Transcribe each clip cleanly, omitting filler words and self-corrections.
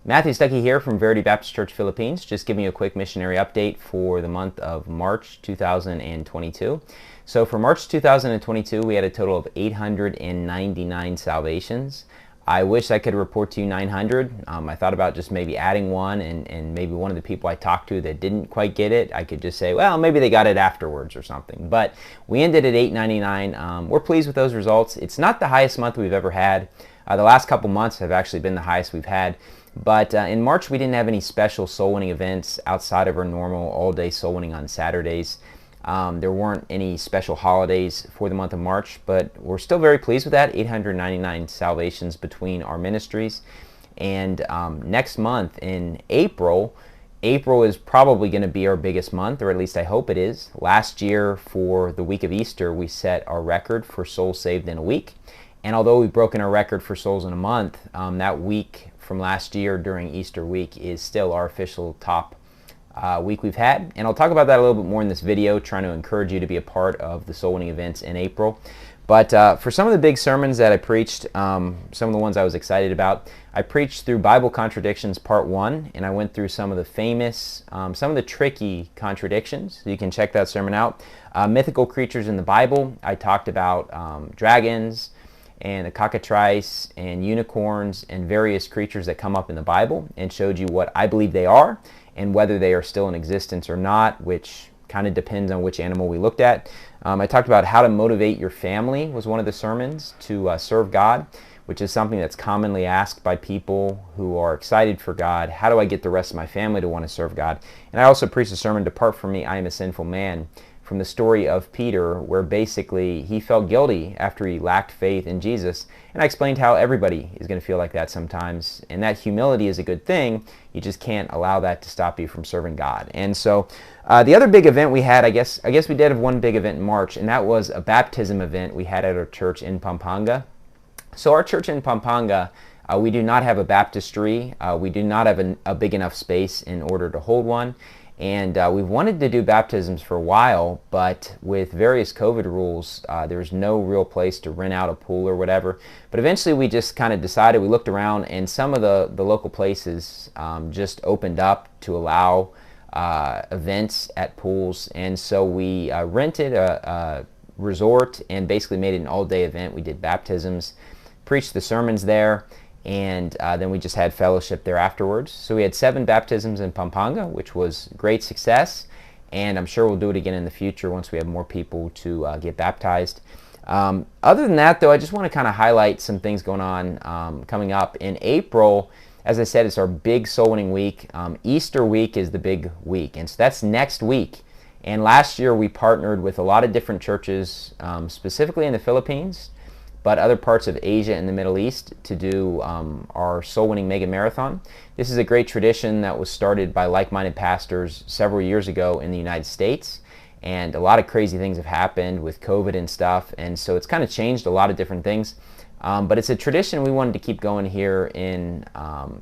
Matthew Stuckey here from Verity Baptist Church Philippines. Just giving you a quick missionary update for the month of March 2022. So for March 2022, we had a total of 899 salvations. I wish I could report to you 900. I thought about just maybe adding one, and maybe one of the people I talked to that didn't quite get it, I could just say, well, maybe they got it afterwards or something. But we ended at 899. We're pleased with those results. It's not the highest month we've ever had. The last couple months have actually been the highest we've had. But in March, we didn't have any special soul winning events outside of our normal all-day soul winning on Saturdays. There weren't any special holidays for the month of March, but we're still very pleased with that, 899 salvations between our ministries. And next month in April is probably going to be our biggest month, or at least I hope it is. Last year for the week of Easter, we set our record for souls saved in a week. And although we've broken our record for souls in a month, that week from last year during Easter week is still our official top week we've had. And I'll talk about that a little bit more in this video, trying to encourage you to be a part of the soul winning events in April. But for some of the big sermons that I preached, some of the ones I was excited about, I preached through Bible Contradictions Part 1, and I went through some of the famous, some of the tricky contradictions. So you can check that sermon out. Mythical creatures in the Bible, I talked about dragons, and the cockatrice and unicorns and various creatures that come up in the Bible, and showed you what I believe they are and whether they are still in existence or not, which kind of depends on which animal we looked at. I talked about how to motivate your family was one of the sermons to serve God, which is something that's commonly asked by people who are excited for God. How do I get the rest of my family to want to serve God? And I also preached a sermon, Depart From Me, I Am a Sinful Man, from the story of Peter, where basically he felt guilty after he lacked faith in Jesus. And I explained how everybody is going to feel like that sometimes, and that humility is a good thing. You just can't allow that to stop you from serving God. And so the other big event we had, I guess we did have one big event in March, and that was a baptism event we had at our church in Pampanga. So our church in Pampanga, we do not have a baptistry. We do not have a big enough space in order to hold one. And we've wanted to do baptisms for a while, but with various COVID rules, there's no real place to rent out a pool or whatever. But eventually we just kind of decided, we looked around, and some of the local places just opened up to allow events at pools. And so we rented a resort and basically made it an all-day event. We did baptisms, preached the sermons there, and then we just had fellowship there afterwards. So we had 7 baptisms in Pampanga, which was great success, and I'm sure we'll do it again in the future once we have more people to get baptized. Other than that, though, I just want to kind of highlight some things going on coming up. In April, as I said, it's our big soul winning week. Easter week is the big week, and so that's next week. And last year we partnered with a lot of different churches, specifically in the Philippines, but other parts of Asia and the Middle East, to do our Soul Winning Mega Marathon. This is a great tradition that was started by like-minded pastors several years ago in the United States, and a lot of crazy things have happened with COVID and stuff, and so it's kind of changed a lot of different things. But it's a tradition we wanted to keep going here in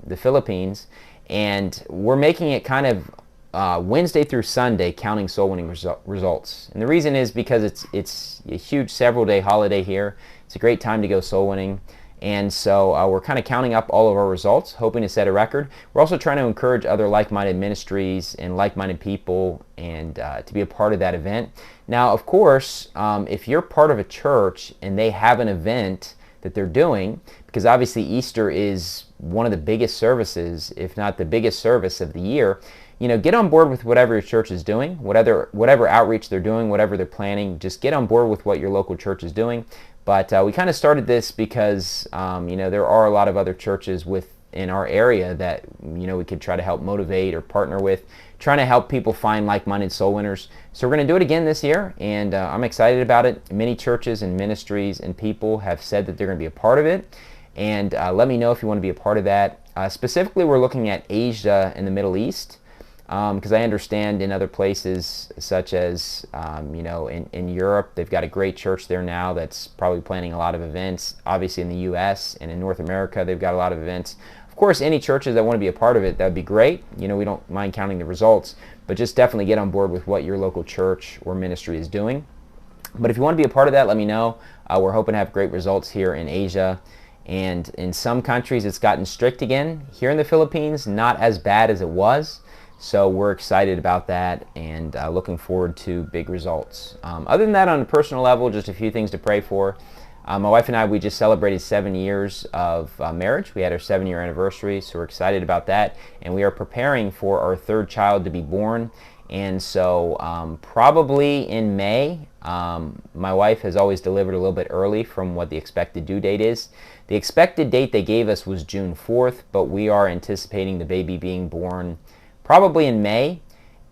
the Philippines, and we're making it kind of Wednesday through Sunday, counting soul winning results. And the reason is because it's a huge several-day holiday here. It's a great time to go soul winning. And so we're kind of counting up all of our results, hoping to set a record. We're also trying to encourage other like-minded ministries and like-minded people and to be a part of that event. Now, of course, if you're part of a church and they have an event that they're doing, because obviously Easter is one of the biggest services, if not the biggest service of the year, you know, get on board with whatever your church is doing, whatever outreach they're doing, whatever they're planning. Just get on board with what your local church is doing. But we kind of started this because, you know, there are a lot of other churches in our area that, you know, we could try to help motivate or partner with, trying to help people find like-minded soul winners. So we're going to do it again this year, and I'm excited about it. Many churches and ministries and people have said that they're going to be a part of it. And let me know if you want to be a part of that. Specifically, we're looking at Asia and the Middle East. Because I understand in other places, such as, you know, in Europe, they've got a great church there now that's probably planning a lot of events. Obviously in the U.S. and in North America, they've got a lot of events. Of course, any churches that want to be a part of it, that would be great. You know, we don't mind counting the results, but just definitely get on board with what your local church or ministry is doing. But if you want to be a part of that, let me know. We're hoping to have great results here in Asia And in some countries it's gotten strict again. Here in the Philippines, not as bad as it was. So we're excited about that and looking forward to big results. Other than that, on a personal level, just a few things to pray for. My wife and I, we just celebrated 7 years of marriage. We had our 7-year anniversary, so we're excited about that. And we are preparing for our 3rd child to be born. And so probably in May, my wife has always delivered a little bit early from what the expected due date is. The expected date they gave us was June 4th, but we are anticipating the baby being born probably in May.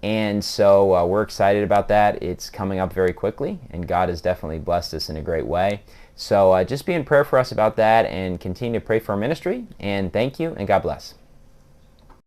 And so we're excited about that. It's coming up very quickly, and God has definitely blessed us in a great way. So just be in prayer for us about that, and continue to pray for our ministry. And thank you, and God bless.